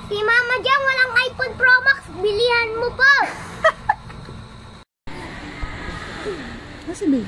Si Mama Jang walang iPhone Pro Max, bilihan mo po. Nasa ba?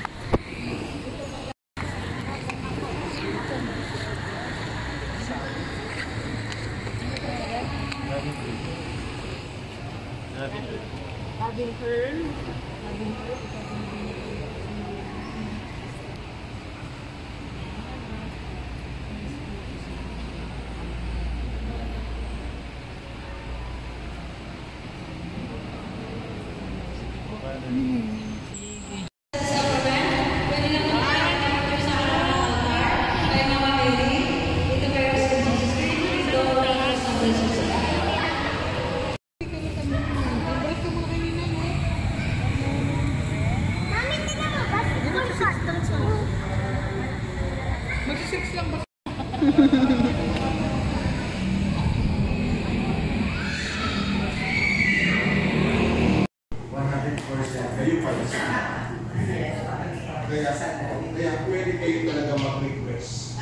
Kaya pwede kayo talaga mag-request.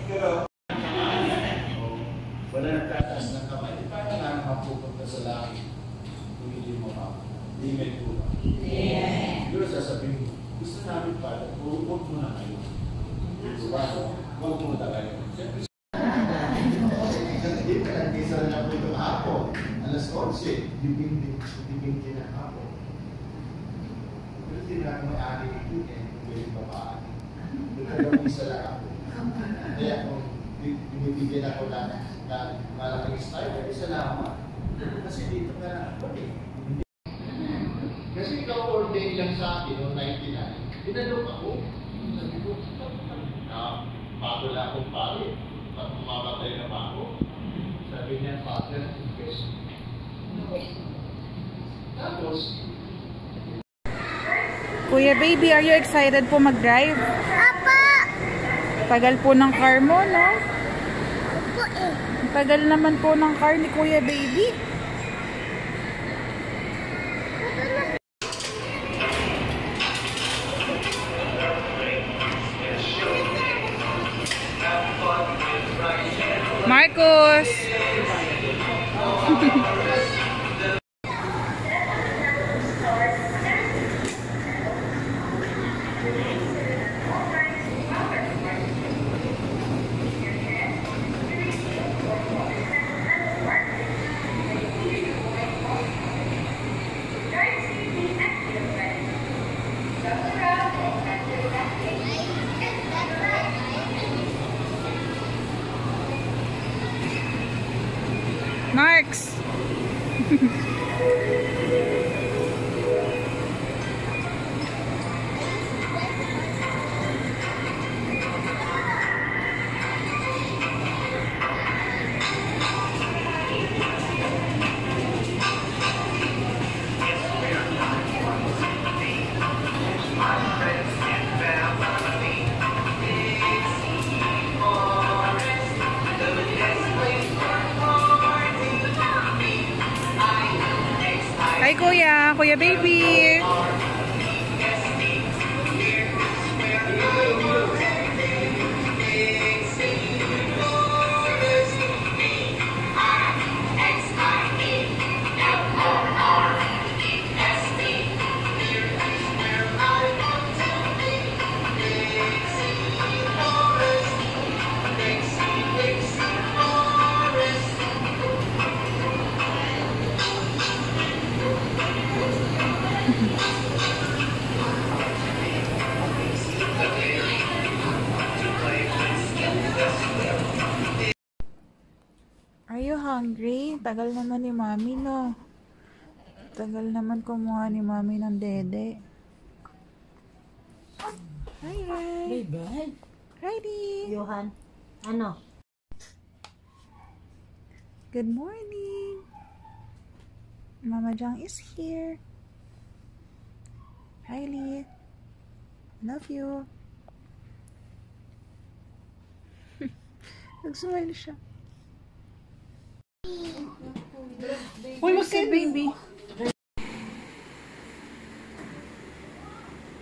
Pero, wala nagtataas ng kamay. Paano nga mapupunta sa langit? Kung hindi mo pa. Hindi may kulang. Pero sasabihin mo, gusto namin pala, huwag mo na kayo. Diba? Huwag mo na kayo. Siyempre, hindi ka lang kisa na po itong hapon. Alas 11, dibing na hapon. Pero hindi na may ari ito eh, kung yung babae. Ito isa lang ako. Kaya kung binibigyan ako na malaking style, ay salamat. Kasi dito nga na ako eh. Kasi ikaw ordain lang sa akin noong 99, pinalok ako. Sabi ko, bago lang akong pari. Mamatay na ba ako? Sabi niya, Father, invest. Tapos, Kuya baby, are you excited po mag-drive? Papa! Tagal po ng car mo, no? Opo eh. Tagal naman po ng car ni Kuya baby. Marcos! Marks! Hi Kuya! Kuya baby! Are you hungry? Tagal naman ni Mami, no? Tagal naman kumuha ni Mami ng dede. Hi, Ray! Bye-bye. Righty! Johan, ano? Good morning! Mama Jang is here. Riley, love you. Nag-smile siya. Uy, wag ka, baby.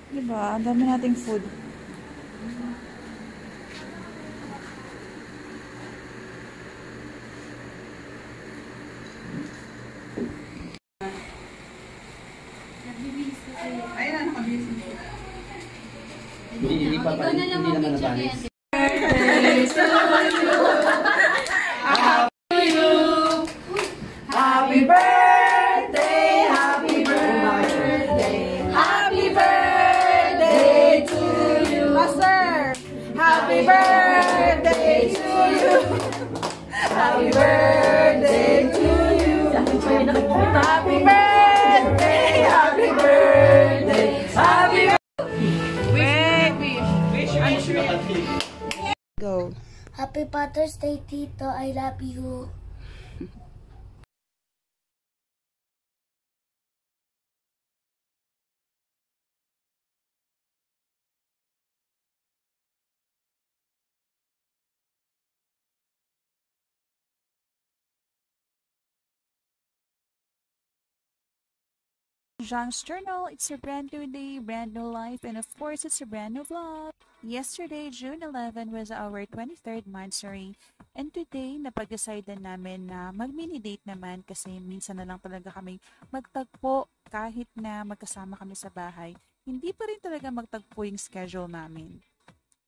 Diba? Ang dami nating food. Spanish. Happy birthday, happy birthday, happy birthday to you, Master. Happy birthday to you. Happy birthday to you. Happy birthday, happy birthday, happy birthday. Go. Happy Father's Day, Tito. I love you. John's Journal, it's a brand new day, brand new life, and of course, it's a brand new vlog. Yesterday, June 11, was our 23rd monthsary, and today, napag-decide namin na mag-mini date naman kasi minsan na lang talaga kami magtagpo kahit na magkasama kami sa bahay. Hindi pa rin talaga magtagpo yung schedule namin.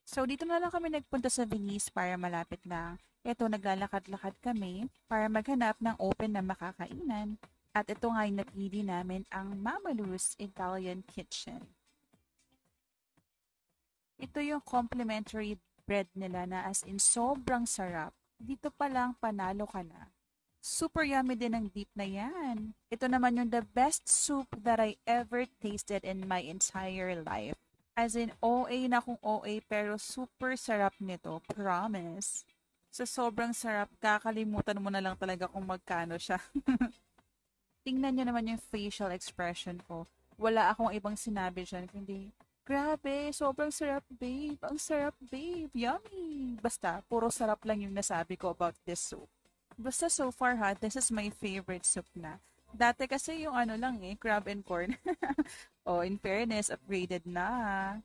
So, dito na lang kami nagpunta sa Venice para malapit lang. Ito, naglalakad-lakad kami para maghanap ng open na makakainan. At ito nga yung napili namin, ang Mama Lu's Italian Kitchen. Ito yung complimentary bread nila na as in sobrang sarap. Dito pa lang panalo ka na. Super yummy din ang dip na yan. Ito naman yung the best soup that I ever tasted in my entire life. As in, OA na kung OA pero super sarap nito. Promise. Sa sobrang sarap, kakalimutan mo na lang talaga kung magkano siya. Tingnan nyo naman yung facial expression ko. Wala akong ibang sinabi dyan, kundi, grabe, sobrang sarap, babe. Ang sarap, babe. Yummy. Basta, puro sarap lang yung nasabi ko about this soup. Basta so far ha, this is my favorite soup na. Dati kasi yung ano lang crab and corn. Oh, in fairness, upgraded na.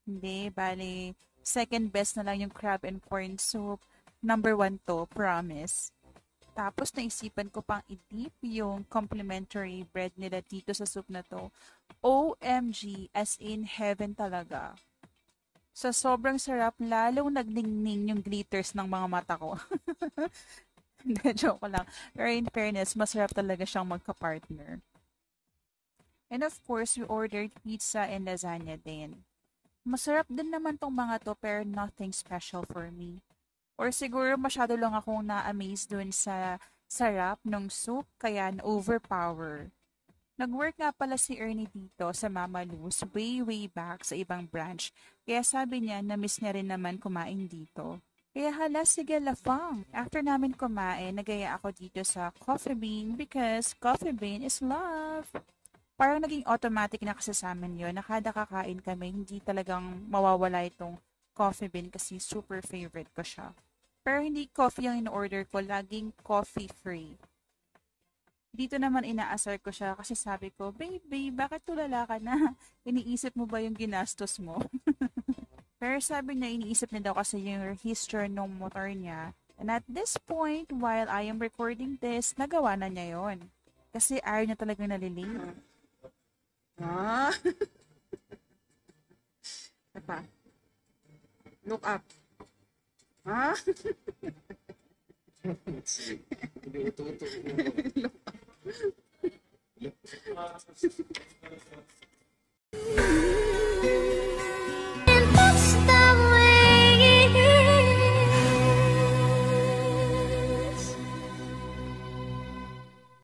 Hindi, bali, second best na lang yung crab and corn soup. Number 1 to, promise. Tapos naisipan ko pang i-dip yung complimentary bread nila dito sa soup na to. OMG, as in heaven talaga. Sa sobrang sarap, lalong nagningning yung glitters ng mga mata ko. Hindi, joke lang. Pero in fairness, masarap talaga siyang magka-partner. And of course, we ordered pizza and lasagna din. Masarap din naman tong mga to pero nothing special for me. Or siguro masyado lang akong na-amaze dun sa sarap ng soup kaya na-overpower. Nag-work nga pala si Ernie dito sa Mama Lu's way back sa ibang branch. Kaya sabi niya na-miss niya rin naman kumain dito. Kaya hala, sige lafang. After namin kumain, nagaya ako dito sa Coffee Bean because Coffee Bean is love. Parang naging automatic na kasi sa amin yun. Kada kakain kami, hindi talagang mawawala itong Coffee Bean kasi super favorite ko siya. Pero hindi coffee yung in-order ko, laging coffee free. Dito naman inaasar ko siya kasi sabi ko, baby, bakit tulala ka na? Iniisip mo ba yung ginastos mo? Pero sabi niya, iniisip niya daw kasi yung history ng motor niya. And at this point, while I am recording this, nagawa na niya yon. Kasi ayaw niya talagang nalilate. Ah. Apa? Look up. Ha? Hindi uto-uto. Look up.